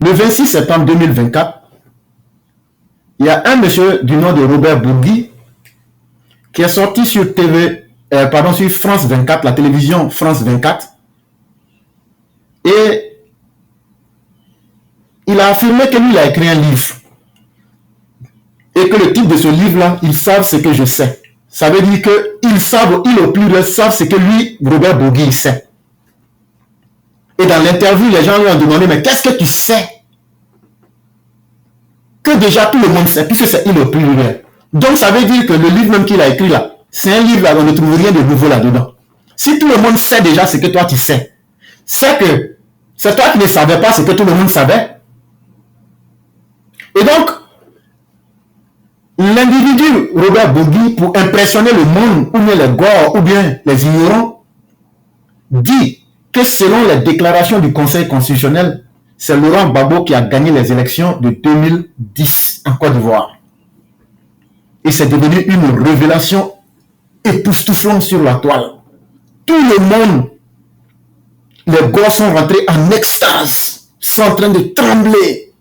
Le 26 septembre 2024, il y a un monsieur du nom de Robert Bourgui qui est sorti sur sur France 24, la télévision France 24, et il a affirmé que lui, il a écrit un livre. Et que le titre de ce livre-là, ils savent ce que je sais. Ça veut dire qu'ils savent, ils au pluriel savent ce que lui, Robert Bourgui, il sait. Et dans l'interview, les gens lui ont demandé, mais qu'est-ce que tu sais? Que déjà tout le monde sait, puisque c'est il au pluriel. Donc ça veut dire que le livre même qu'il a écrit là, c'est un livre là, on ne trouve rien de nouveau là-dedans. Si tout le monde sait déjà ce que toi tu sais, c'est que c'est toi qui ne savais pas ce que tout le monde savait. Et donc, l'individu Robert Bourgui, pour impressionner le monde, ou bien les gores, ou bien les ignorants, dit que selon les déclarations du Conseil constitutionnel, c'est Laurent Gbagbo qui a gagné les élections de 2010 en Côte d'Ivoire. Et c'est devenu une révélation époustouflante sur la toile. Tout le monde, les gars sont rentrés en extase, sont en train de trembler,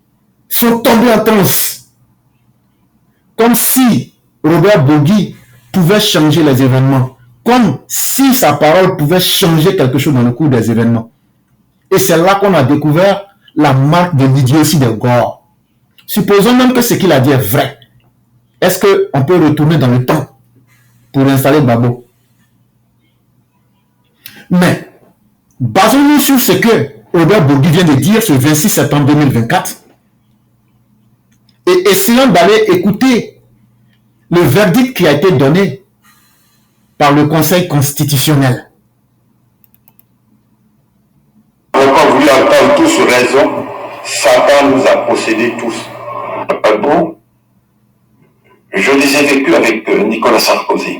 sont tombés en transe. Comme si Robert Bourgui pouvait changer les événements. Comme si sa parole pouvait changer quelque chose dans le cours des événements. Et c'est là qu'on a découvert la marque de l'idiotie des Gors. Supposons même que ce qu'il a dit est vrai. Est-ce qu'on peut retourner dans le temps pour installer Gbagbo? Mais, basons-nous sur ce que Robert Bourgui vient de dire ce 26 septembre 2024 et essayons d'aller écouter le verdict qui a été donné par le Conseil constitutionnel. On n'a pas voulu entendre tous raison. Satan nous a possédés tous. Bon, je les ai vécus avec Nicolas Sarkozy.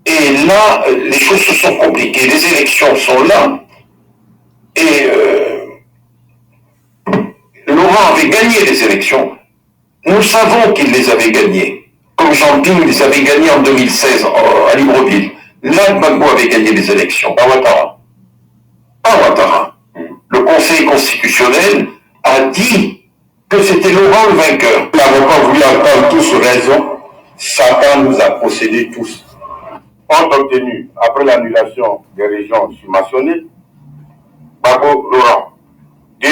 Et là, les choses se sont compliquées. Les élections sont là. Et Laurent avait gagné les élections. Nous savons qu'il les avait gagnées. Comme Jean Ping les avait gagnées en 2016 à Libreville. Là, Gbagbo avait gagné les élections à Ouattara. À Ouattara. Le Conseil constitutionnel a dit que c'était Laurent le vainqueur. Nous n'avons pas voulu entendre tous raison. Satan nous a possédés tous. Ont obtenu, après l'annulation des régions subventionnées, Gbagbo Laurent, 2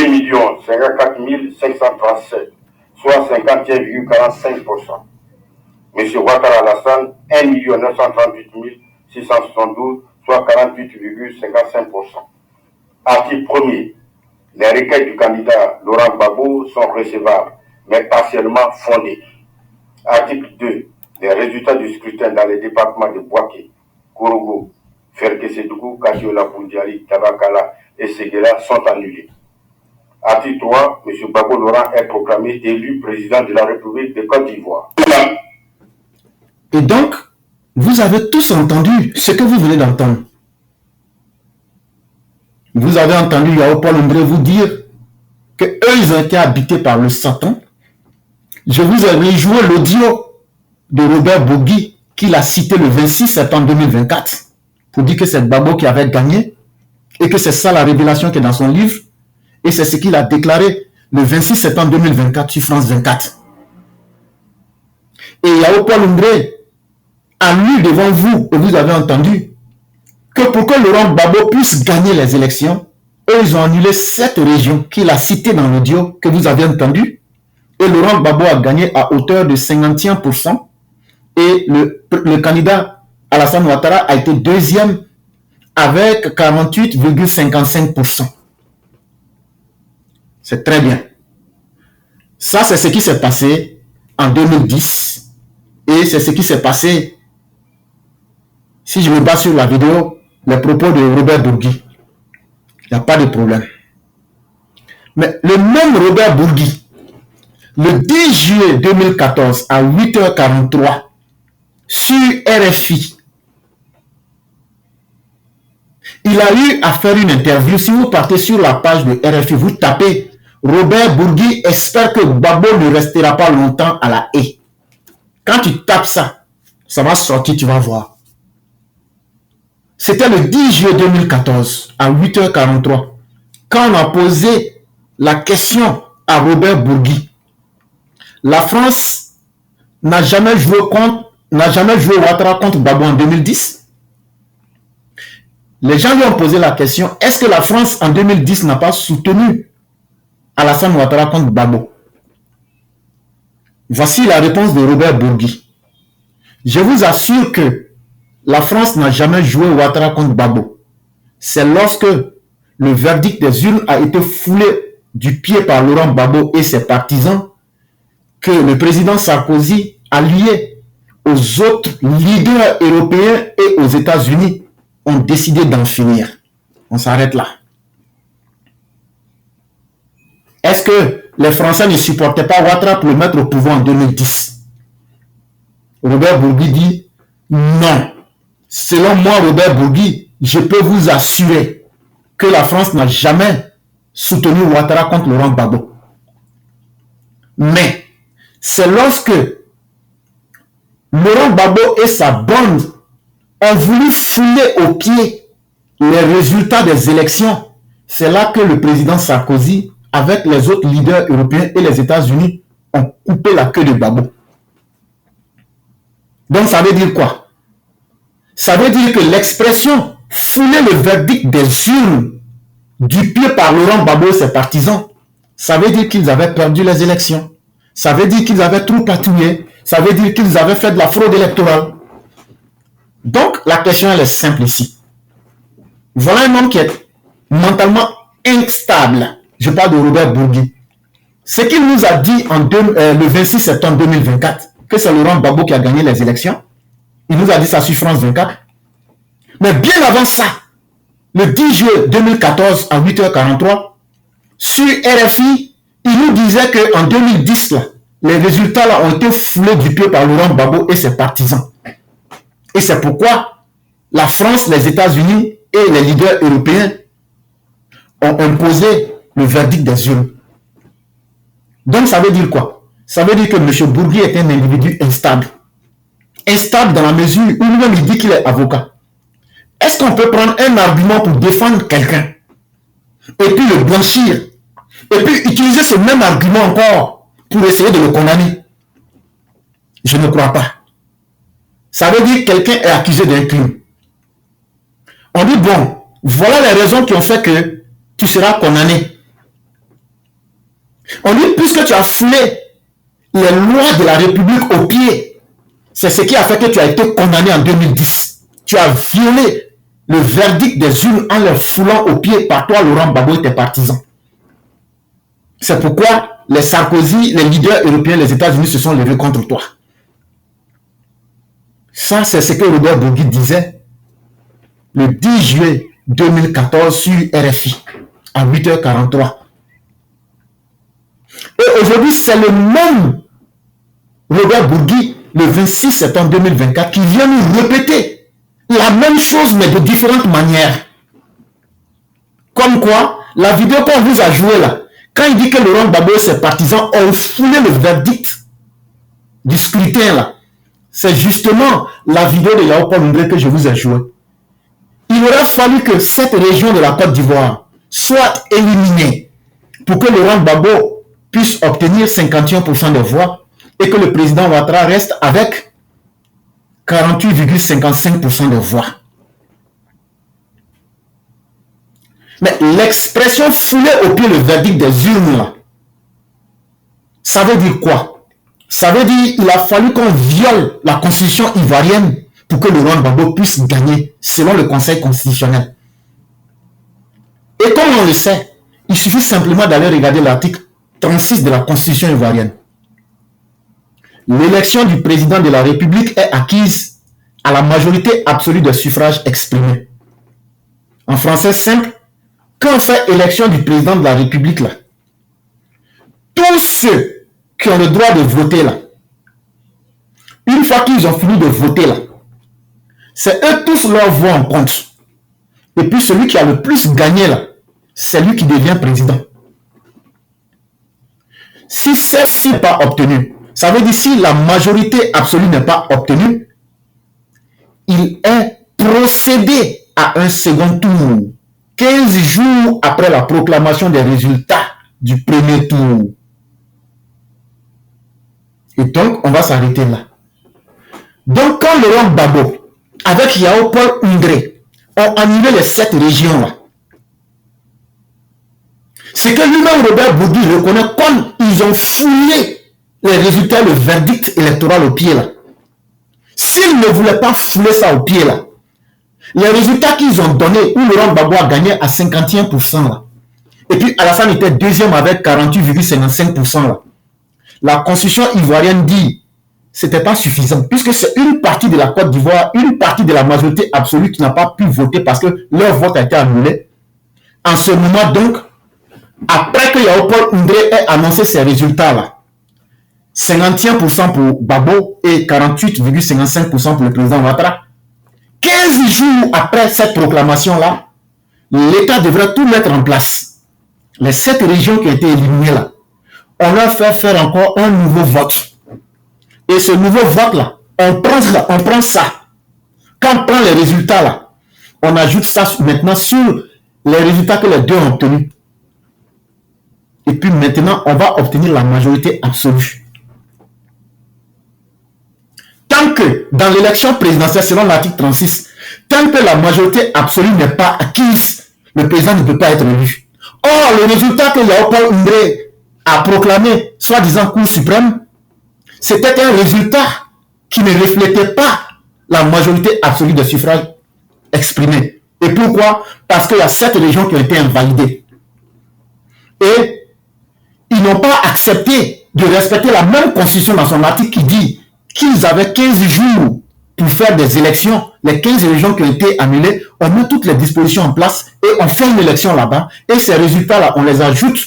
54 537, soit 51,45%. M. Ouattara Alassane, 1 938 672, soit 48,55%. Article 1er. Les requêtes du candidat Laurent Gbagbo sont recevables, mais partiellement fondées. Article 2. Les résultats du scrutin dans les départements de Bouaké, Korogo, Ferke-Sédougou, Kachiola-Poundiali, Tabakala et Séguéla sont annulés. Article 3. M. Gbagbo Laurent est proclamé élu président de la République de Côte d'Ivoire. Et donc, vous avez tous entendu ce que vous venez d'entendre. Vous avez entendu Yao Paul Ndré vous dire que eux, ils ont été habités par le Satan. Je vous ai rejoué l'audio de Robert Bourgui qu'il a cité le 26 septembre 2024 pour dire que c'est Gbagbo qui avait gagné et que c'est ça la révélation qui est dans son livre et c'est ce qu'il a déclaré le 26 septembre 2024 sur France 24. Et Yao Paul Ndré a lu devant vous, et vous avez entendu, que pour que Laurent Gbagbo puisse gagner les élections, eux, ils ont annulé 7 régions qu'il a citées dans l'audio que vous avez entendu. Et Laurent Gbagbo a gagné à hauteur de 51%. Et le candidat Alassane Ouattara a été deuxième avec 48,55%. C'est très bien. Ça, c'est ce qui s'est passé en 2010. Et c'est ce qui s'est passé, si je me base sur la vidéo, les propos de Robert Bourgui. Il n'y a pas de problème. Mais le même Robert Bourgui, le 10 juillet 2014 à 8h43, sur RFI, il a eu à faire une interview. Si vous partez sur la page de RFI, vous tapez Robert Bourgui espère que Gbagbo ne restera pas longtemps à la haie. Quand tu tapes ça, ça va sortir, tu vas voir. C'était le 10 juillet 2014 à 8h43 quand on a posé la question à Robert Bourgui. La France n'a jamais joué Ouattara contre Gbagbo en 2010. Les gens lui ont posé la question, est-ce que la France en 2010 n'a pas soutenu Alassane Ouattara contre Gbagbo? Voici la réponse de Robert Bourgui. Je vous assure que la France n'a jamais joué Ouattara contre Gbagbo. C'est lorsque le verdict des urnes a été foulé du pied par Laurent Gbagbo et ses partisans que le président Sarkozy, allié aux autres leaders européens et aux États-Unis, ont décidé d'en finir. On s'arrête là. Est-ce que les Français ne supportaient pas Ouattara pour le mettre au pouvoir en 2010? Robert Bourgui dit non. Selon moi, Robert Bourgui, je peux vous assurer que la France n'a jamais soutenu Ouattara contre Laurent Gbagbo. Mais c'est lorsque Laurent Gbagbo et sa bande ont voulu fouler au pied les résultats des élections, c'est là que le président Sarkozy, avec les autres leaders européens et les États-Unis, ont coupé la queue de Gbagbo. Donc ça veut dire quoi? Ça veut dire que l'expression « fouler le verdict des urnes » du pied par Laurent Gbagbo et ses partisans, ça veut dire qu'ils avaient perdu les élections. Ça veut dire qu'ils avaient trop patouillé. Ça veut dire qu'ils avaient fait de la fraude électorale. Donc, la question, elle est simple ici. Voilà un homme qui est mentalement instable. Je parle de Robert Bourgui. Ce qu'il nous a dit le 26 septembre 2024, que c'est Laurent Gbagbo qui a gagné les élections. Il nous a dit ça sur France 24. Mais bien avant ça, le 10 juillet 2014 à 8h43, sur RFI, il nous disait qu'en 2010, là, les résultats là, ont été foulés du pied par Laurent Gbagbo et ses partisans. Et c'est pourquoi la France, les États-Unis et les leaders européens ont imposé le verdict des urnes. Donc ça veut dire quoi? Ça veut dire que M. Bourgui est un individu instable. Instable dans la mesure où lui-même il dit qu'il est avocat. Est-ce qu'on peut prendre un argument pour défendre quelqu'un et puis le blanchir et puis utiliser ce même argument encore pour essayer de le condamner? Je ne crois pas. Ça veut dire que quelqu'un est accusé d'un crime. On dit bon, voilà les raisons qui ont fait que tu seras condamné. On dit puisque tu as foulé les lois de la République au pied, c'est ce qui a fait que tu as été condamné en 2010. Tu as violé le verdict des urnes en les foulant au pied par toi, Laurent Gbagbo et tes partisans. C'est pourquoi les Sarkozy, les leaders européens, les États-Unis se sont levés contre toi. Ça, c'est ce que Robert Bourgui disait le 10 juillet 2014 sur RFI à 8h43. Et aujourd'hui, c'est le même Robert Bourgui, le 26 septembre 2024, qui vient nous répéter la même chose, mais de différentes manières. Comme quoi, la vidéo qu'on vous a jouée là, quand il dit que Laurent Gbagbo et ses partisans ont foulé le verdict du scrutin là, c'est justement la vidéo de Yao Paul Ndré que je vous ai jouée. Il aurait fallu que cette région de la Côte d'Ivoire soit éliminée pour que Laurent Gbagbo puisse obtenir 51% des voix et que le président Ouattara reste avec 48,55% des voix. Mais l'expression fouler au pied le verdict des urnes là, ça veut dire quoi? Ça veut dire qu'il a fallu qu'on viole la constitution ivoirienne pour que Laurent Gbagbo puisse gagner selon le Conseil constitutionnel. Et comme on le sait, il suffit simplement d'aller regarder l'article 36 de la constitution ivoirienne. L'élection du président de la République est acquise à la majorité absolue des suffrages exprimés. En français simple, quand on fait élection du président de la République, là, tous ceux qui ont le droit de voter, là, une fois qu'ils ont fini de voter, là, c'est eux tous leur voix en compte. Et puis celui qui a le plus gagné, là, c'est lui qui devient président. Si celle-ci n'est pas obtenue, ça veut dire si la majorité absolue n'est pas obtenue, il est procédé à un second tour. 15 jours après la proclamation des résultats du premier tour. Et donc, on va s'arrêter là. Donc, quand Laurent Gbagbo, avec Yao Paul Undré, ont annulé les 7 régions-là, c'est que lui-même, Robert Bourgi, reconnaît comme ils ont foulé les résultats, le verdict électoral au pied là. S'ils ne voulaient pas fouler ça au pied là, les résultats qu'ils ont donnés, où Laurent Gbagbo a gagné à 51% là, et puis Alassane était deuxième avec 48,55% là, la constitution ivoirienne dit c'était pas suffisant, puisque c'est une partie de la Côte d'Ivoire, une partie de la majorité absolue qui n'a pas pu voter parce que leur vote a été annulé. En ce moment donc, après que Yao Paul Undré ait annoncé ces résultats-là, 51% pour Gbagbo et 48,55% pour le président Ouattara, 15 jours après cette proclamation-là, l'État devrait tout mettre en place. Les 7 régions qui ont été éliminées là, on leur fait faire encore un nouveau vote. Et ce nouveau vote-là, on prend ça. Quand on prend les résultats là, on ajoute ça maintenant sur les résultats que les deux ont obtenus. Et puis maintenant, on va obtenir la majorité absolue. Tant que dans l'élection présidentielle, selon l'article 36, tant que la majorité absolue n'est pas acquise, le président ne peut pas être élu. Or, le résultat que Yao Paul Undré a proclamé, soi-disant Cour suprême, c'était un résultat qui ne reflétait pas la majorité absolue des suffrages exprimés. Et pourquoi? Parce qu'il y a 7 régions qui ont été invalidées. Et ils n'ont pas accepté de respecter la même constitution dans son article qui dit qu'ils avaient 15 jours pour faire des élections. Les 15 régions qui ont été annulées, on met toutes les dispositions en place et on fait une élection là-bas. Et ces résultats-là, on les ajoute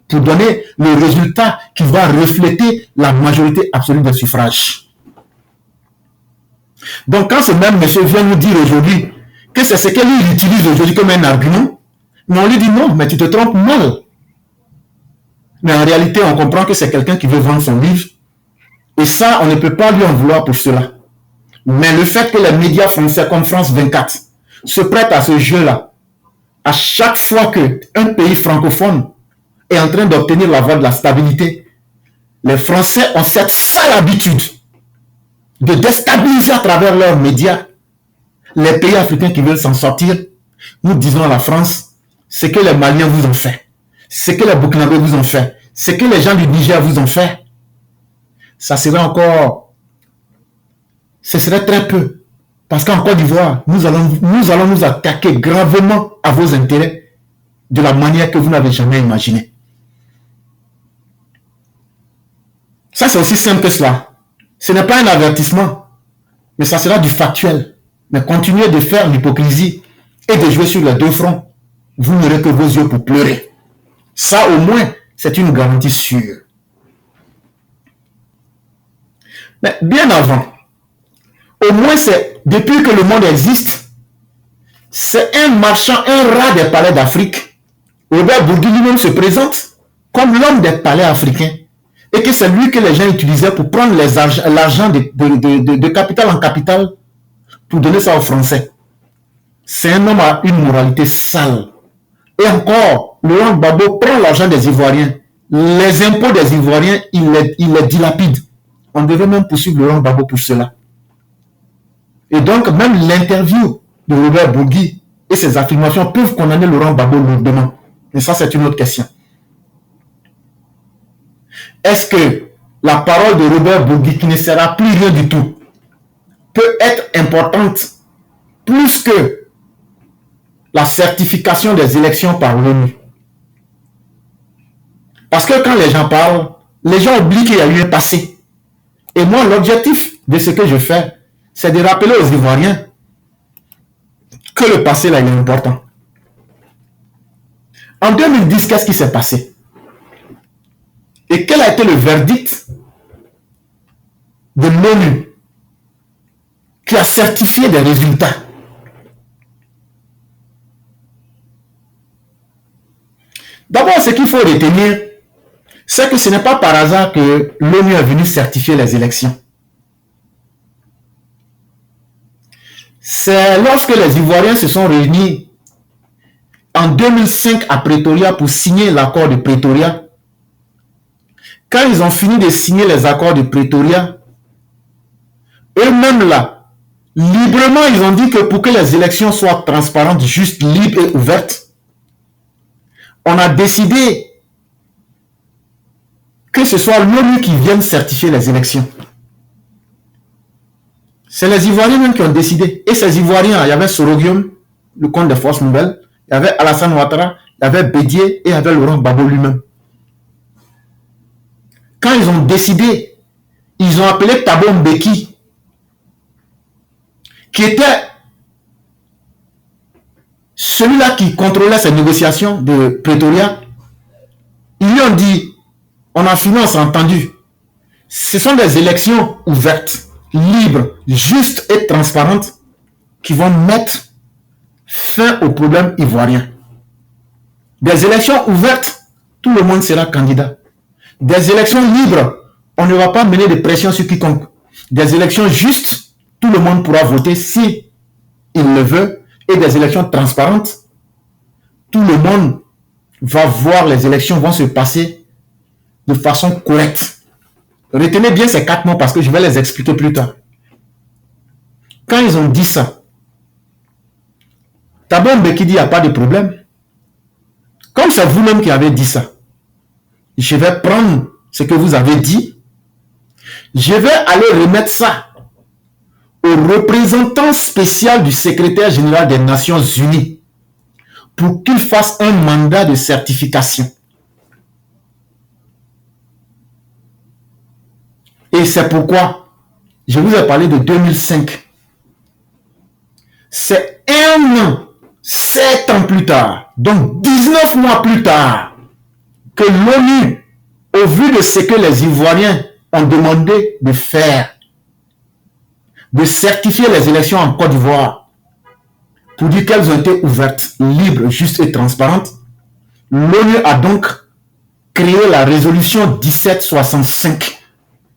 pour donner le résultat qui va refléter la majorité absolue des suffrages. Donc quand ce même monsieur vient nous dire aujourd'hui que c'est ce qu'il utilise aujourd'hui comme un argument, mais on lui dit non, mais tu te trompes mal. Mais en réalité, on comprend que c'est quelqu'un qui veut vendre son livre. Et ça, on ne peut pas lui en vouloir pour cela. Mais le fait que les médias français comme France 24 se prêtent à ce jeu-là, à chaque fois qu'un pays francophone est en train d'obtenir la voie de la stabilité, les Français ont cette sale habitude de déstabiliser à travers leurs médias les pays africains qui veulent s'en sortir. Nous disons à la France, ce que les Maliens vous ont fait, ce que les Burkinabés vous ont fait, ce que les gens du Niger vous ont fait, ça serait encore, ce serait très peu. Parce qu'en Côte d'Ivoire, nous allons nous attaquer gravement à vos intérêts de la manière que vous n'avez jamais imaginé. Ça, c'est aussi simple que cela. Ce n'est pas un avertissement, mais ça sera du factuel. Mais continuez de faire l'hypocrisie et de jouer sur les deux fronts. Vous n'aurez que vos yeux pour pleurer. Ça, au moins, c'est une garantie sûre. Mais bien avant, au moins, c'est depuis que le monde existe, c'est un marchand, un rat des palais d'Afrique. Robert Bourgi lui-même se présente comme l'homme des palais africains. Et que c'est lui que les gens utilisaient pour prendre l'argent de capital en capital pour donner ça aux Français. C'est un homme à une moralité sale. Et encore, Laurent Gbagbo prend l'argent des Ivoiriens. Les impôts des Ivoiriens, il les dilapide. On devait même poursuivre Laurent Gbagbo pour cela. Et donc, même l'interview de Robert Bourgi et ses affirmations peuvent condamner Laurent Gbagbo lourdement. Mais ça, c'est une autre question. Est-ce que la parole de Robert Bourgi, qui ne sera plus rien du tout, peut être importante plus que la certification des élections par l'ONU? Parce que quand les gens parlent, les gens oublient qu'il y a eu un passé. Et moi, l'objectif de ce que je fais, c'est de rappeler aux Ivoiriens que le passé, là, il est important. En 2010, qu'est-ce qui s'est passé? Et quel a été le verdict de l'ONU qui a certifié des résultats? D'abord, ce qu'il faut retenir, c'est que ce n'est pas par hasard que l'ONU est venue certifier les élections. C'est lorsque les Ivoiriens se sont réunis en 2005 à Pretoria pour signer l'accord de Pretoria. Quand ils ont fini de signer les accords de Pretoria, eux-mêmes là, librement, ils ont dit que pour que les élections soient transparentes, justes, libres et ouvertes, on a décidé que ce soit l'ONU qui vienne certifier les élections. C'est les Ivoiriens même qui ont décidé. Et ces Ivoiriens, il y avait Sorogium, le compte des Forces Nouvelles, il y avait Alassane Ouattara, il y avait Bédié et il y avait Laurent Gbagbo lui-même. Quand ils ont décidé, ils ont appelé Thabo Mbeki, qui était celui-là qui contrôlait ces négociations de Pretoria. Ils lui ont dit, on a fini, on s'est entendu. Ce sont des élections ouvertes, libres, justes et transparentes qui vont mettre fin aux problèmes ivoiriens. Des élections ouvertes, tout le monde sera candidat. Des élections libres, on ne va pas mener de pression sur quiconque. Des élections justes, tout le monde pourra voter si il le veut. Et des élections transparentes, tout le monde va voir les élections vont se passer de façon correcte. Retenez bien ces 4 mots parce que je vais les expliquer plus tard. Quand ils ont dit ça, Thabo Mbeki dit il n'y a pas de problème. Comme c'est vous-même qui avez dit ça, je vais prendre ce que vous avez dit, je vais aller remettre ça au représentant spécial du secrétaire général des Nations Unies pour qu'il fasse un mandat de certification. Et c'est pourquoi je vous ai parlé de 2005. C'est 1 an, 7 ans plus tard, donc 19 mois plus tard, que l'ONU, au vu de ce que les Ivoiriens ont demandé de faire, de certifier les élections en Côte d'Ivoire pour dire qu'elles ont été ouvertes, libres, justes et transparentes, l'ONU a donc créé la résolution 1765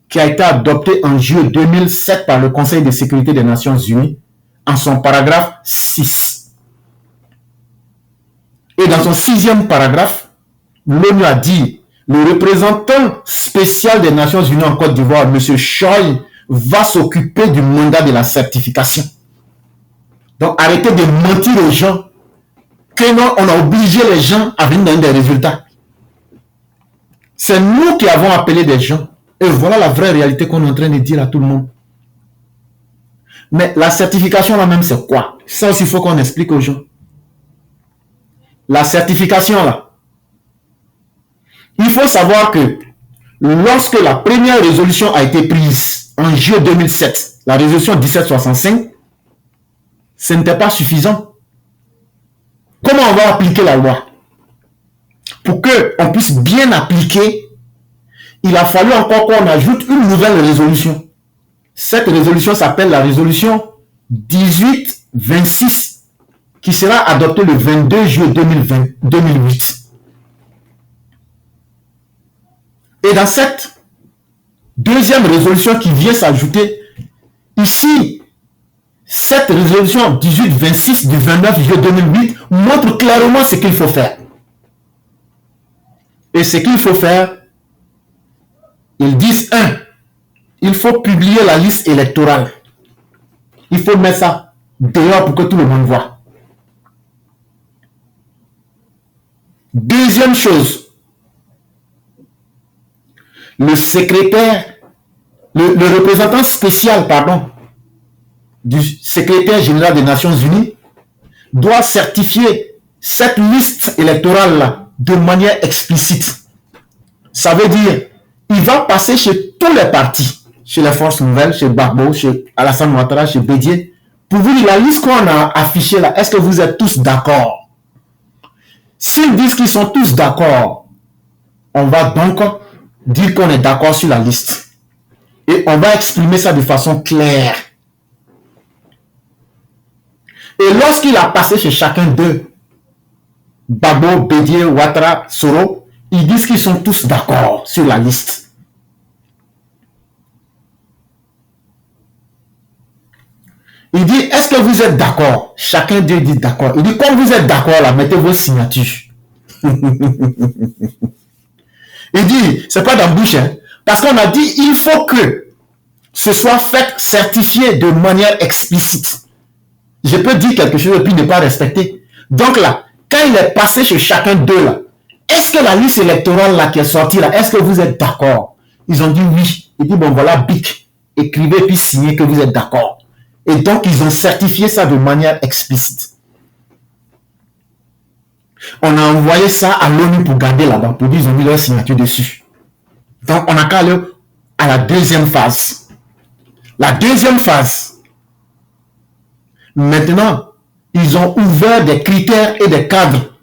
qui a été adoptée en juillet 2007 par le Conseil de sécurité des Nations Unies en son paragraphe 6. Et dans son 6e paragraphe, l'ONU a dit le représentant spécial des Nations Unies en Côte d'Ivoire, M. Choi, va s'occuper du mandat de la certification. Donc arrêtez de mentir aux gens que non, on a obligé les gens à venir donner des résultats. C'est nous qui avons appelé des gens. Et voilà la vraie réalité qu'on est en train de dire à tout le monde. Mais la certification là même, c'est quoi? Ça aussi, il faut qu'on explique aux gens. La certification là, il faut savoir que lorsque la première résolution a été prise en juillet 2007, la résolution 1765, ce n'était pas suffisant. Comment on va appliquer la loi? Pour qu'on puisse bien appliquer, il a fallu encore qu'on ajoute une nouvelle résolution. Cette résolution s'appelle la résolution 1826, qui sera adoptée le 22 juillet 2008. Et dans cette deuxième résolution qui vient s'ajouter, ici, cette résolution 1826 du 29 juillet 2008 montre clairement ce qu'il faut faire. Et ce qu'il faut faire, ils disent 1. Il faut publier la liste électorale. Il faut mettre ça dehors pour que tout le monde voit. Deuxième chose, le secrétaire, le représentant spécial, du secrétaire général des Nations Unies doit certifier cette liste électorale-là de manière explicite. Ça veut dire, il va passer chez tous les partis, chez les Forces Nouvelles, chez Gbagbo, chez Alassane Ouattara, chez Bédié, pour vous dire la liste qu'on a affichée là, est-ce que vous êtes tous d'accord? S'ils disent qu'ils sont tous d'accord, on va donc dire qu'on est d'accord sur la liste. Et on va exprimer ça de façon claire. Et lorsqu'il a passé chez chacun d'eux, Gbagbo, Bédié, Ouattara, Soro, ils disent qu'ils sont tous d'accord sur la liste. Il dit, est-ce que vous êtes d'accord? Chacun d'eux dit d'accord. Il dit, comme vous êtes d'accord, là, mettez vos signatures. Il dit, c'est pas d'embouche, hein, parce qu'on a dit, il faut que ce soit fait, certifié de manière explicite. Je peux dire quelque chose et puis ne pas respecter. Donc là, quand il est passé chez chacun d'eux, là, est-ce que la liste électorale là qui est sortie, là, est-ce que vous êtes d'accord? Ils ont dit oui. Il dit, bon voilà, bic, écrivez puis signez que vous êtes d'accord. Et donc, ils ont certifié ça de manière explicite. On a envoyé ça à l'ONU pour garder là-bas, pour dire qu'ils ont mis leur signature dessus. Donc, on a qu'à aller à la deuxième phase. La deuxième phase, maintenant, ils ont ouvert des critères et des cadres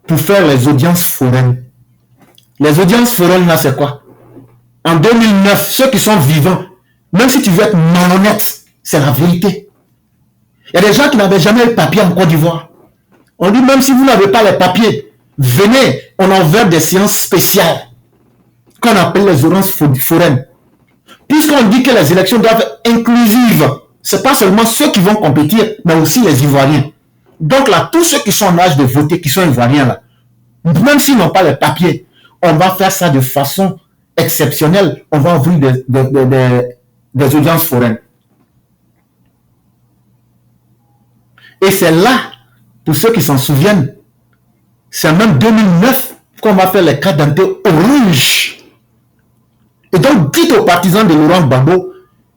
pour faire les audiences foraines. Les audiences foraines, là, c'est quoi? En 2009, ceux qui sont vivants, même si tu veux être malhonnête, c'est la vérité. Il y a des gens qui n'avaient jamais eu de papier en Côte d'Ivoire. On dit, même si vous n'avez pas les papiers, venez, on a ouvert des séances spéciales qu'on appelle les audiences foraines. Puisqu'on dit que les élections doivent être inclusives, ce n'est pas seulement ceux qui vont compétir, mais aussi les Ivoiriens. Donc là, tous ceux qui sont en âge de voter, qui sont Ivoiriens là, même s'ils n'ont pas les papiers, on va faire ça de façon exceptionnelle. On va ouvrir des audiences foraines. Et c'est là, pour ceux qui s'en souviennent, c'est en même 2009 qu'on va faire les cartes d'identité orange. Et donc, dites aux partisans de Laurent Gbagbo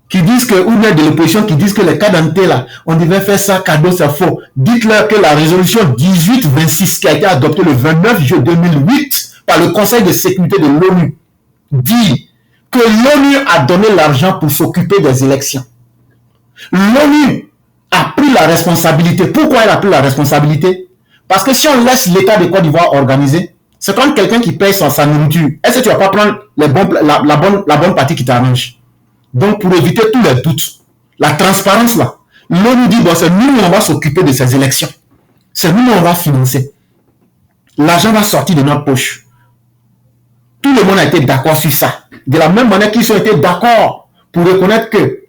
qui disent que, ou bien de l'opposition qui disent que les cartes d'identité là, on devait faire ça, cadeau, c'est faux. Dites-leur que la résolution 1826 qui a été adoptée le 29 juillet 2008 par le Conseil de sécurité de l'ONU dit que l'ONU a donné l'argent pour s'occuper des élections. L'ONU a pris la responsabilité. Pourquoi elle a pris la responsabilité? Parce que si on laisse l'État de Côte d'Ivoire organiser, c'est comme quelqu'un qui paye sa nourriture. Est-ce que tu ne vas pas prendre la bonne partie qui t'arrange? Donc, pour éviter tous les doutes, la transparence là, l'ONU dit, bon, c'est nous, on va s'occuper de ces élections. C'est nous, on va financer. L'argent va sortir de notre poche. Tout le monde a été d'accord sur ça. De la même manière qu'ils ont été d'accord pour reconnaître que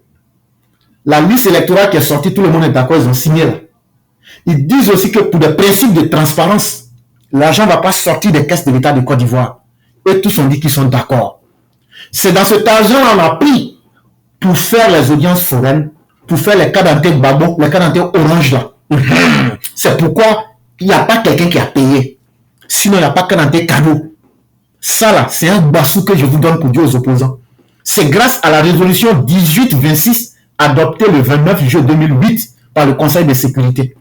la liste électorale qui est sortie, tout le monde est d'accord, ils ont signé là. Ils disent aussi que pour des principes de transparence, l'argent ne va pas sortir des caisses de l'État de Côte d'Ivoire. Et tous ont dit qu'ils sont d'accord. C'est dans cet argent qu'on a pris pour faire les audiences foraines, pour faire les cas d'identité Gbagbo, les cas d'identité orange là. C'est pourquoi il n'y a pas quelqu'un qui a payé. Sinon, il n'y a pas cas d'identité cadeau. Ça là, c'est un bassou que je vous donne pour dire aux opposants. C'est grâce à la résolution 1826 adoptée le 29 juillet 2008 par le Conseil de sécurité.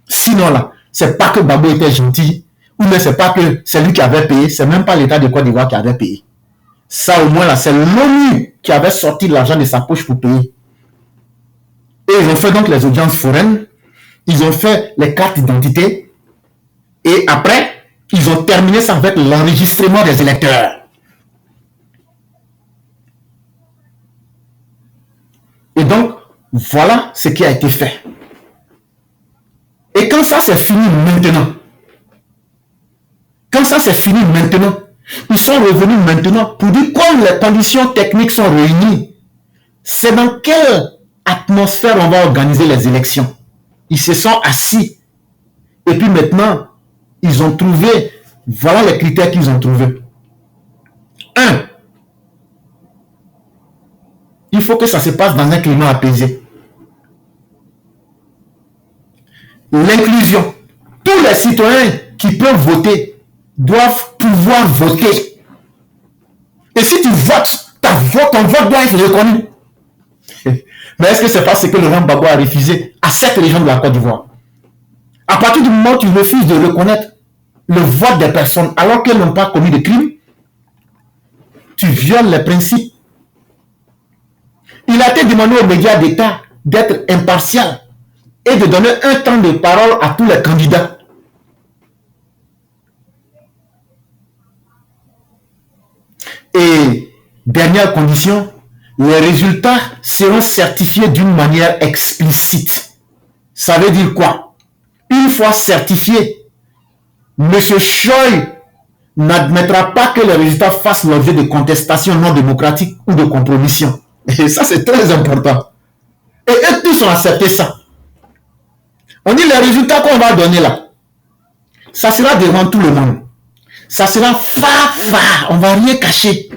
Sinon là, c'est pas que Gbagbo était gentil, ou bien c'est pas que c'est lui qui avait payé, c'est même pas l'État de Côte d'Ivoire qui avait payé. Ça au moins là, c'est l'ONU qui avait sorti l'argent de sa poche pour payer. Et ils ont fait donc les audiences foraines, ils ont fait les cartes d'identité, et après, ils ont terminé ça avec l'enregistrement des électeurs. Et donc, voilà ce qui a été fait. Et quand ça c'est fini maintenant, ils sont revenus maintenant pour dire comme les conditions techniques sont réunies, c'est dans quelle atmosphère on va organiser les élections. Ils se sont assis. Et puis maintenant, ils ont trouvé, voilà les critères qu'ils ont trouvés. 1. Il faut que ça se passe dans un climat apaisé. L'inclusion. Tous les citoyens qui peuvent voter doivent pouvoir voter. Et si tu votes, ton vote doit être reconnu. Mais est-ce que c'est pas ce que Laurent Gbagbo a refusé à cette région de la Côte d'Ivoire? À partir du moment où tu refuses de reconnaître le vote des personnes alors qu'elles n'ont pas commis de crime, tu violes les principes. Il a été demandé aux médias d'État d'être impartial et de donner un temps de parole à tous les candidats. Et dernière condition, les résultats seront certifiés d'une manière explicite. Ça veut dire quoi? Une fois certifié, M. Choi n'admettra pas que les résultats fassent l'objet de contestations non démocratiques ou de compromission. Et ça, c'est très important. Et eux tous ont accepté ça. On dit les résultats qu'on va donner là, ça sera devant tout le monde. Ça sera on va rien cacher.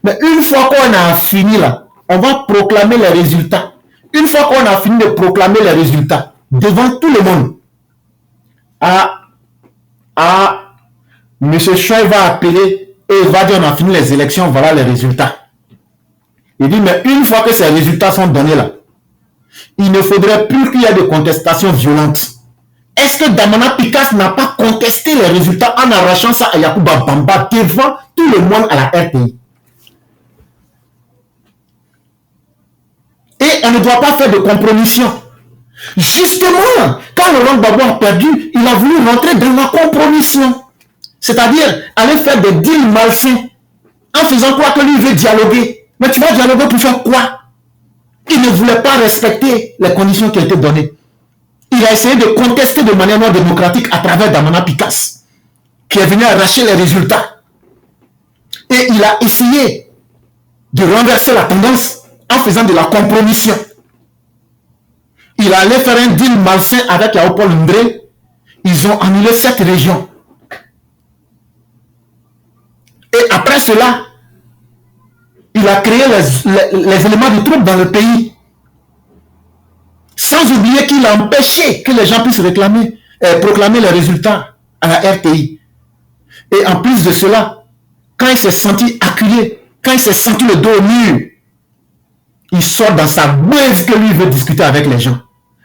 Mais une fois qu'on a fini là, on va proclamer les résultats. Une fois qu'on a fini de proclamer les résultats, devant tout le monde, M. Choi va appeler et il va dire on a fini les élections, voilà les résultats. Il dit mais une fois que ces résultats sont donnés là, il ne faudrait plus qu'il y ait de contestations violentes. Est-ce que Damana Picasse n'a pas contesté les résultats en arrachant ça à Yacouba Bamba devant tout le monde à la RTI? Et on ne doit pas faire de compromission. Justement, quand Laurent Gbagbo a perdu, il a voulu rentrer dans la compromission. C'est-à-dire aller faire des deals malsains en faisant croire que lui veut dialoguer. Mais tu vas dialoguer pour faire quoi? Il ne voulait pas respecter les conditions qui étaient données. Il a essayé de contester de manière non démocratique à travers Damana Picasse, qui est venu arracher les résultats. Et il a essayé de renverser la tendance en faisant de la compromission. Il allait faire un deal malsain avec Léopold Ndré. Ils ont annulé cette région. Et après cela, il a créé les éléments de trouble dans le pays. Sans oublier qu'il a empêché que les gens puissent proclamer les résultats à la RTI. Et en plus de cela, quand il s'est senti acculé, quand il s'est senti le dos au mur, il sort dans sa boise que lui veut discuter avec les gens.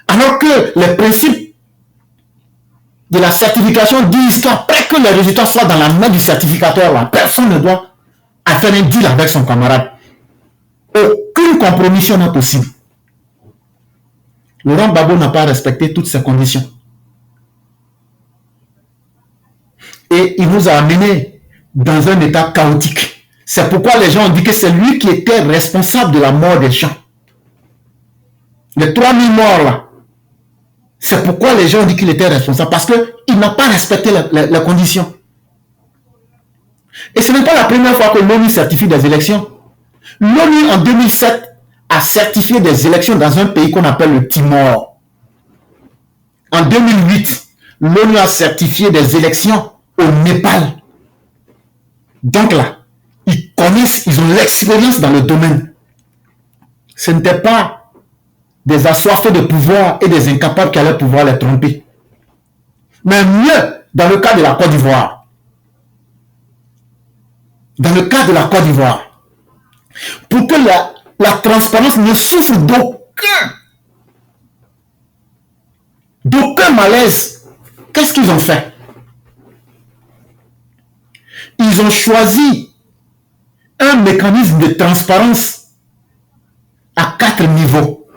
Alors que les principes de la certification disent qu'après que les résultats soient dans la main du certificateur, là, personne ne doit faire un deal avec son camarade. Aucune compromission n'est possible. Laurent Gbagbo n'a pas respecté toutes ces conditions. Et il nous a amenés dans un état chaotique. C'est pourquoi les gens ont dit que c'est lui qui était responsable de la mort des gens. Les 3000 morts là. C'est pourquoi les gens ont dit qu'il était responsable. Parce qu'il n'a pas respecté les conditions. Et ce n'est pas la première fois que l'ONU certifie des élections. L'ONU en 2007 a certifié des élections dans un pays qu'on appelle le Timor. En 2008, l'ONU a certifié des élections au Népal. Donc là, ils connaissent, ils ont l'expérience dans le domaine. Ce n'était pas des assoiffés de pouvoir et des incapables qui allaient pouvoir les tromper. Mais mieux, dans le cas de la Côte d'Ivoire. Dans le cas de la Côte d'Ivoire. Pour que la transparence ne souffre d'aucun malaise. Qu'est-ce qu'ils ont fait? Ils ont choisi un mécanisme de transparence à 4 niveaux.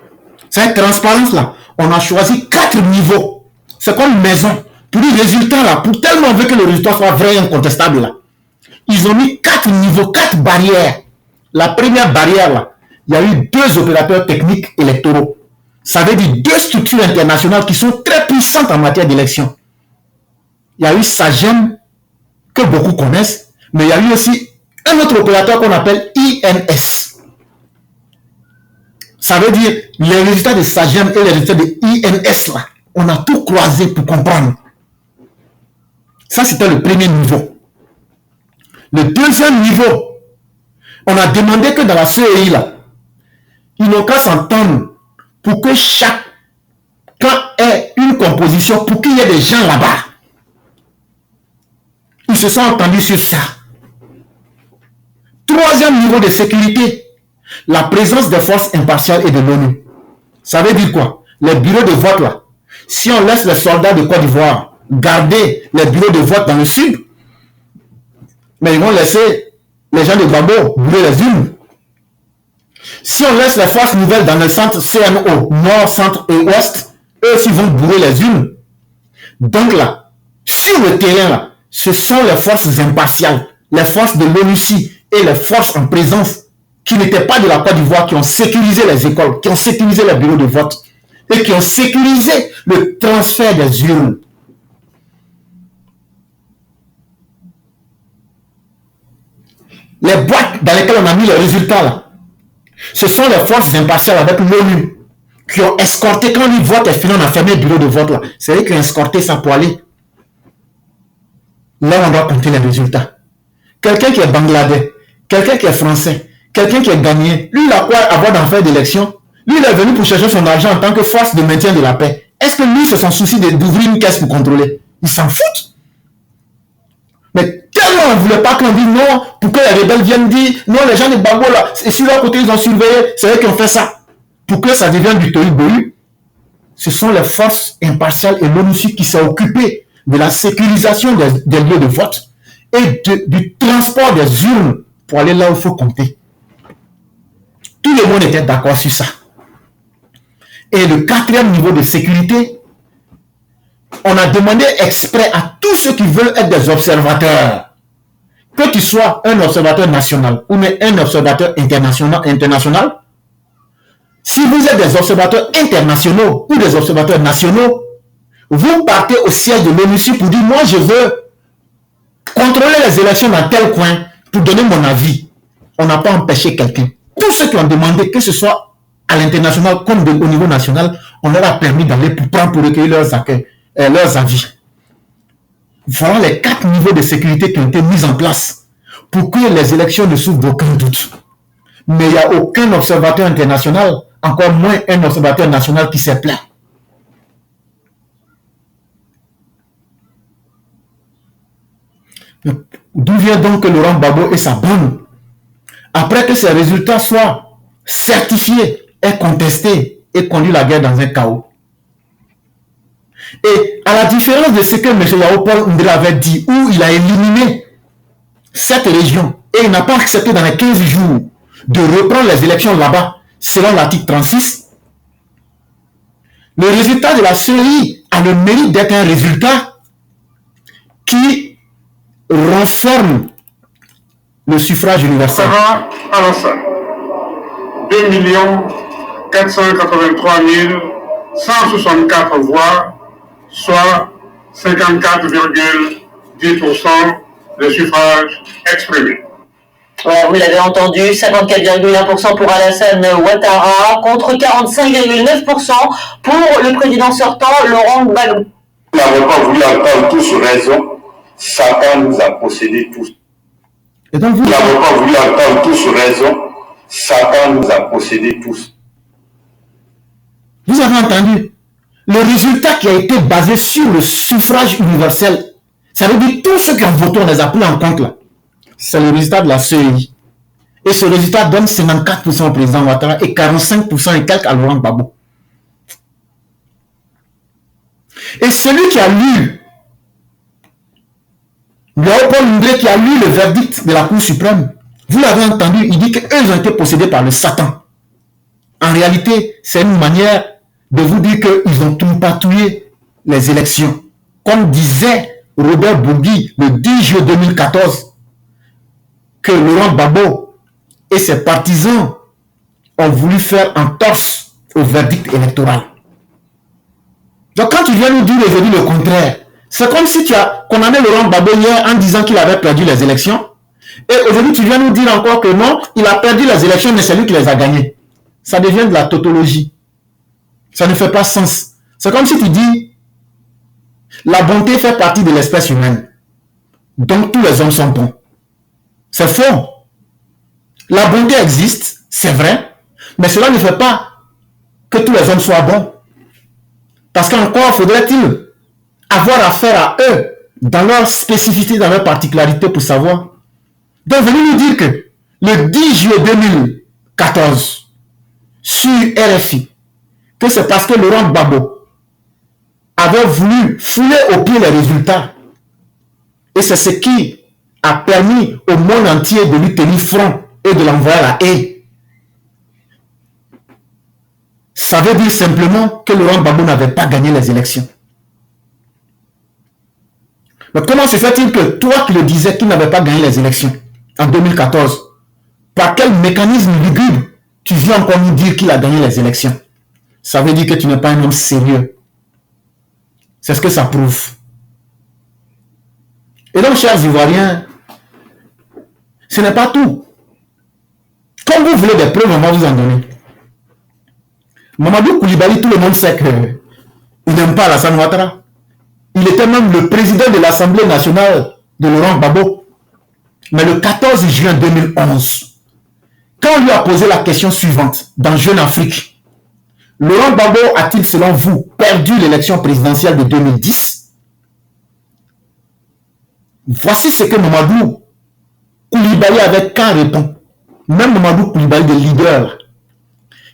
Cette transparence-là, on a choisi 4 niveaux. C'est comme une maison. Pour les résultats là, pour tellement on veut que le résultat soit vrai et incontestable là, ils ont mis 4 niveaux, 4 barrières. La première barrière là, il y a eu 2 opérateurs techniques électoraux. Ça veut dire 2 structures internationales qui sont très puissantes en matière d'élection. Il y a eu SAGEM, que beaucoup connaissent, mais il y a eu aussi un autre opérateur qu'on appelle INS. Ça veut dire les résultats de SAGEM et les résultats de INS là, on a tout croisé pour comprendre. Ça, c'était le premier niveau. Le deuxième niveau, on a demandé que dans la CEI là, ils n'ont qu'à s'entendre pour que chacun ait une composition, pour qu'il y ait des gens là-bas. Ils se sont entendus sur ça. Troisième niveau de sécurité, la présence des forces impartiales et de l'ONU. Ça veut dire quoi? Les bureaux de vote là, si on laisse les soldats de Côte d'Ivoire garder les bureaux de vote dans le sud, mais ils vont laisser les gens de Gbagbo brûler les urnes. Si on laisse les forces nouvelles dans le centre CNO, nord, centre et ouest, eux aussi vont brûler les urnes. Donc là, sur le terrain là, ce sont les forces impartiales, les forces de l'ONUCI et les forces en présence qui n'étaient pas de la Côte d'Ivoire, qui ont sécurisé les écoles, qui ont sécurisé les bureaux de vote et qui ont sécurisé le transfert des urnes. Les boîtes dans lesquelles on a mis les résultats là, ce sont les forces impartiales avec l'ONU qui ont escorté, quand le vote est fini, on a fermé le bureau de vote là. C'est eux qui ont escorté ça pour aller. Là, on doit compter les résultats. Quelqu'un qui est bangladais, quelqu'un qui est français, quelqu'un qui est gagné, lui, il a quoi avoir d'en faire d'élection? Lui, il est venu pour chercher son argent en tant que force de maintien de la paix. Est-ce que lui, c'est son souci d'ouvrir une caisse pour contrôler? Il s'en fout. Mais tellement on ne voulait pas qu'on dise non, pour que les rebelles viennent dire non, les gens de Gbagbo là, et sur leur côté, ils ont surveillé, c'est eux qui ont fait ça. Pour que ça devienne du tohu-bohu, ce sont les forces impartiales et l'ONUSI qui s'est occupé de la sécurisation des lieux de vote et du transport des urnes pour aller là où il faut compter. Tout le monde était d'accord sur ça. Et le quatrième niveau de sécurité, on a demandé exprès à tous ceux qui veulent être des observateurs, que tu sois un observateur national ou un observateur international, si vous êtes des observateurs internationaux ou des observateurs nationaux, vous partez au siège de l'ONUSI pour dire, moi je veux contrôler les élections dans tel coin pour donner mon avis. On n'a pas empêché quelqu'un. Tous ceux qui ont demandé, que ce soit à l'international comme au niveau national, on leur a permis d'aller pour prendre pour recueillir leurs avis. Voilà les 4 niveaux de sécurité qui ont été mis en place pour que les élections ne souffrent d'aucun doute. Mais il n'y a aucun observateur international, encore moins un observateur national qui s'est plaint. D'où vient donc que Laurent Gbagbo et sa bande, après que ces résultats soient certifiés, aient contesté et conduit la guerre dans un chaos? Et à la différence de ce que M. Yao Paul Ndré avait dit, où il a éliminé cette région, et il n'a pas accepté dans les 15 jours de reprendre les élections là-bas, selon l'article 36, le résultat de la CEI a le mérite d'être un résultat qui renferme le suffrage universel. Alassane, 2 483 164 voix, soit 54,10% des suffrages exprimés. Voilà, vous l'avez entendu, 54,1% pour Alassane Ouattara contre 45,9% pour le président sortant Laurent Gbagbo. Nous n'avons pas voulu entendre tous raison. Satan nous a possédés tous. Et donc Nous n'avons pas voulu entendre tous raison. Satan nous a possédés tous. Vous avez entendu? Le résultat qui a été basé sur le suffrage universel, ça veut dire tous ceux qui ont voté, on les a pris en compte là. C'est le résultat de la CEI. Et ce résultat donne 54% au président Ouattara et 45% et quelques à Laurent Gbagbo. Et celui qui a lu, Léopold Ndré qui a lu le verdict de la Cour suprême, vous l'avez entendu, il dit qu'eux ont été possédés par le Satan. En réalité, c'est une manière de vous dire qu'ils ont tripatouillé les élections. Comme disait Robert Bourgui le 10 juillet 2014, que Laurent Gbagbo et ses partisans ont voulu faire entorse au verdict électoral. Donc quand tu viens nous dire aujourd'hui le contraire, c'est comme si tu as condamné Laurent Gbagbo hier en disant qu'il avait perdu les élections, et aujourd'hui tu viens nous dire encore que non, il a perdu les élections, mais c'est lui qui les a gagnées. Ça devient de la tautologie. Ça ne fait pas sens. C'est comme si tu dis, la bonté fait partie de l'espèce humaine. Donc tous les hommes sont bons. C'est faux. La bonté existe, c'est vrai, mais cela ne fait pas que tous les hommes soient bons. Parce qu'encore faudrait-il avoir affaire à eux dans leur spécificité, dans leur particularité pour savoir. Donc venez nous dire que le 10 juillet 2014, sur RFI, que c'est parce que Laurent Gbagbo avait voulu fouler au pied les résultats. Et c'est ce qui a permis au monde entier de lui tenir front et de l'envoyer à la haie. Ça veut dire simplement que Laurent Gbagbo n'avait pas gagné les élections. Mais comment se fait-il que toi qui le disais qu'il n'avait pas gagné les élections en 2014, par quel mécanisme lugubre tu viens encore nous dire qu'il a gagné les élections? Ça veut dire que tu n'es pas un homme sérieux. C'est ce que ça prouve. Et donc, chers Ivoiriens, ce n'est pas tout. Comme vous voulez des preuves, on va vous en donner. Mamadou Koulibaly, tout le monde sait qu'il n'aime pas Alassane Ouattara. Il était même le président de l'Assemblée nationale de Laurent Gbagbo. Mais le 14 juin 2011, quand on lui a posé la question suivante dans Jeune Afrique, Laurent Gbagbo a-t-il, selon vous, perdu l'élection présidentielle de 2010? Voici ce que Mamadou Koulibaly avait qu'à répondre. Même Mamadou Koulibaly, le leader,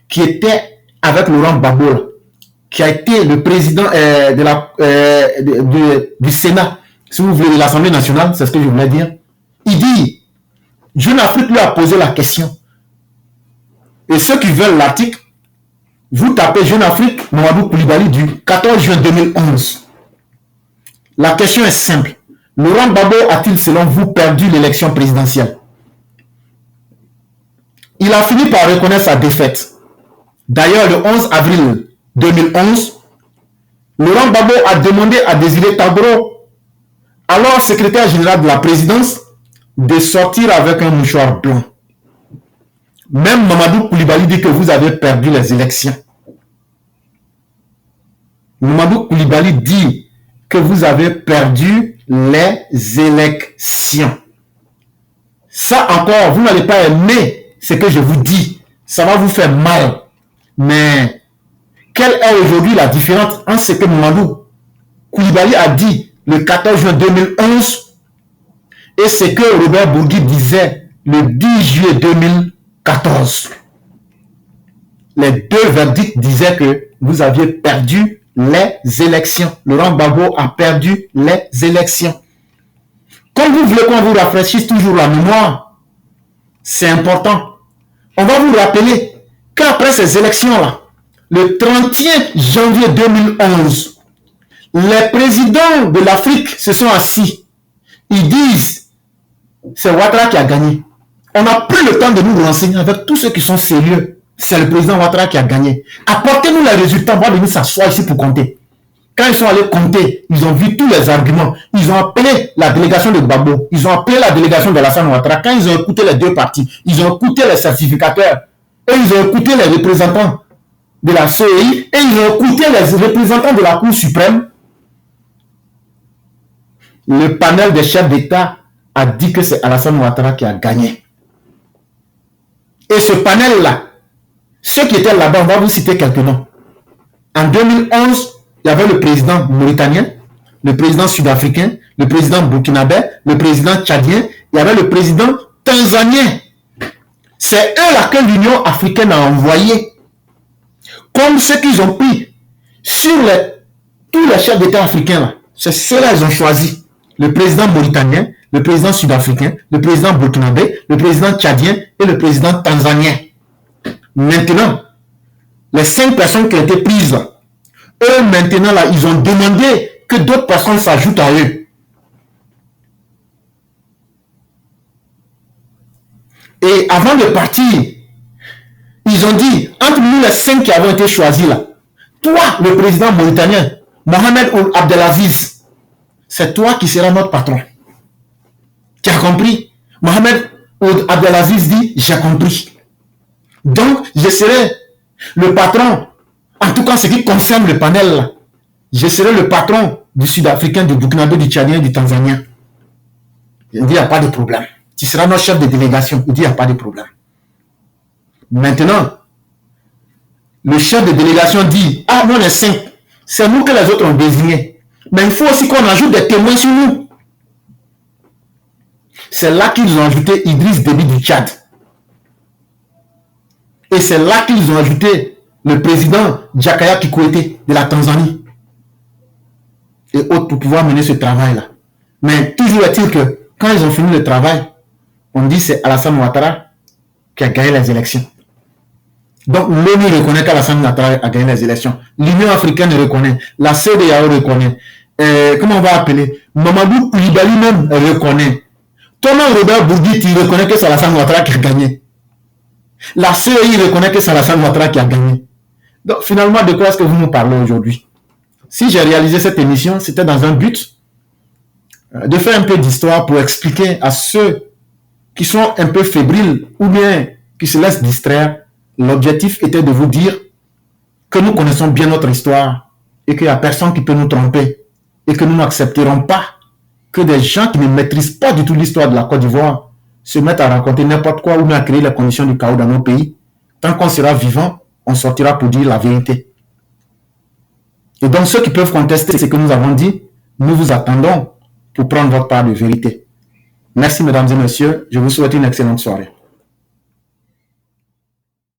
qui était avec Laurent Gbagbo, qui a été le président du Sénat, si vous voulez, de l'Assemblée nationale, c'est ce que je voulais dire. Il dit, Jeune Afrique lui a posé la question. Et ceux qui veulent l'article, vous tapez Jeune Afrique, Mamadou Koulibaly du 14 juin 2011. La question est simple. Laurent Gbagbo a-t-il, selon vous, perdu l'élection présidentielle? Il a fini par reconnaître sa défaite. D'ailleurs, le 11 avril 2011, Laurent Gbagbo a demandé à Désiré Tabro, alors secrétaire général de la présidence, de sortir avec un mouchoir blanc. Même Mamadou Koulibaly dit que vous avez perdu les élections. Mamadou Koulibaly dit que vous avez perdu les élections. Ça encore, vous n'allez pas aimer ce que je vous dis. Ça va vous faire mal. Mais quelle est aujourd'hui la différence entre ce que Mamadou Koulibaly a dit le 14 juin 2011 et ce que Robert Bourgui disait le 10 juillet 2014? Les deux verdicts disaient que vous aviez perdu les élections. Laurent Gbagbo a perdu les élections. Comme vous voulez qu'on vous rafraîchisse toujours la mémoire, c'est important. On va vous rappeler qu'après ces élections-là, le 31 janvier 2011, les présidents de l'Afrique se sont assis. Ils disent, c'est Ouattara qui a gagné. On n'a plus le temps de nous renseigner avec tous ceux qui sont sérieux. C'est le président Ouattara qui a gagné. Apportez-nous les résultats, on va venir s'asseoir ici pour compter. Quand ils sont allés compter, ils ont vu tous les arguments. Ils ont appelé la délégation de Gbagbo. Ils ont appelé la délégation de Alassane Ouattara. Quand ils ont écouté les deux parties, ils ont écouté les certificateurs. Et ils ont écouté les représentants de la CEI. Et ils ont écouté les représentants de la Cour suprême. Le panel des chefs d'État a dit que c'est Alassane Ouattara qui a gagné. Et ce panel-là, ceux qui étaient là-bas, on va vous citer quelques noms. En 2011, il y avait le président mauritanien, le président sud-africain, le président burkinabé, le président tchadien, il y avait le président tanzanien. C'est eux-là que l'Union africaine a envoyé. Comme ceux qu'ils ont pris sur tous les chefs d'État africains, là. C'est ceux-là qu'ils ont choisi. Le président mauritanien, le président sud-africain, le président burkinabé, le président tchadien et le président tanzanien. Maintenant, les 5 personnes qui ont été prises, là, eux maintenant, là, ils ont demandé que d'autres personnes s'ajoutent à eux. Et avant de partir, ils ont dit, entre nous les 5 qui avons été choisis là, toi, le président mauritanien, Mohamed Ould Abdelaziz, c'est toi qui seras notre patron. Tu as compris? Mohamed Ould Abdelaziz dit, j'ai compris. Donc, je serai le patron, en tout cas ce qui concerne le panel là, je serai le patron du Sud-Africain, du Burkinabé, du Tchadien et du Tanzanien. Il dit, il n'y a pas de problème. Tu seras notre chef de délégation. Il dit, il n'y a pas de problème. Maintenant, le chef de délégation dit, ah, nous on est 5. C'est nous que les autres ont désigné. Mais il faut aussi qu'on ajoute des témoins sur nous. C'est là qu'ils ont ajouté Idriss Déby du Tchad. Et c'est là qu'ils ont ajouté le président Jakaya Kikwete de la Tanzanie. Et autres pour pouvoir mener ce travail-là. Mais toujours est-il que quand ils ont fini le travail, on dit c'est Alassane Ouattara qui a gagné les élections. Donc l'ONU reconnaît qu'Alassane Ouattara a gagné les élections. L'Union africaine reconnaît. La CEDEAO reconnaît. Comment on va appeler? Mamadou Koulibaly même reconnaît. Thomas Robert Bourgui, tu reconnais que c'est Alassane Ouattara qui a gagné. La CEI reconnaît que c'est Alassane Ouattara qui a gagné. Donc finalement, de quoi est-ce que vous nous parlez aujourd'hui? Si j'ai réalisé cette émission, c'était dans un but de faire un peu d'histoire pour expliquer à ceux qui sont un peu fébriles ou bien qui se laissent distraire. L'objectif était de vous dire que nous connaissons bien notre histoire et qu'il n'y a personne qui peut nous tromper et que nous n'accepterons pas que des gens qui ne maîtrisent pas du tout l'histoire de la Côte d'Ivoire se mettent à raconter n'importe quoi ou même à créer les conditions du chaos dans nos pays. Tant qu'on sera vivant, on sortira pour dire la vérité. Et donc ceux qui peuvent contester ce que nous avons dit, nous vous attendons pour prendre votre part de vérité. Merci mesdames et messieurs, je vous souhaite une excellente soirée.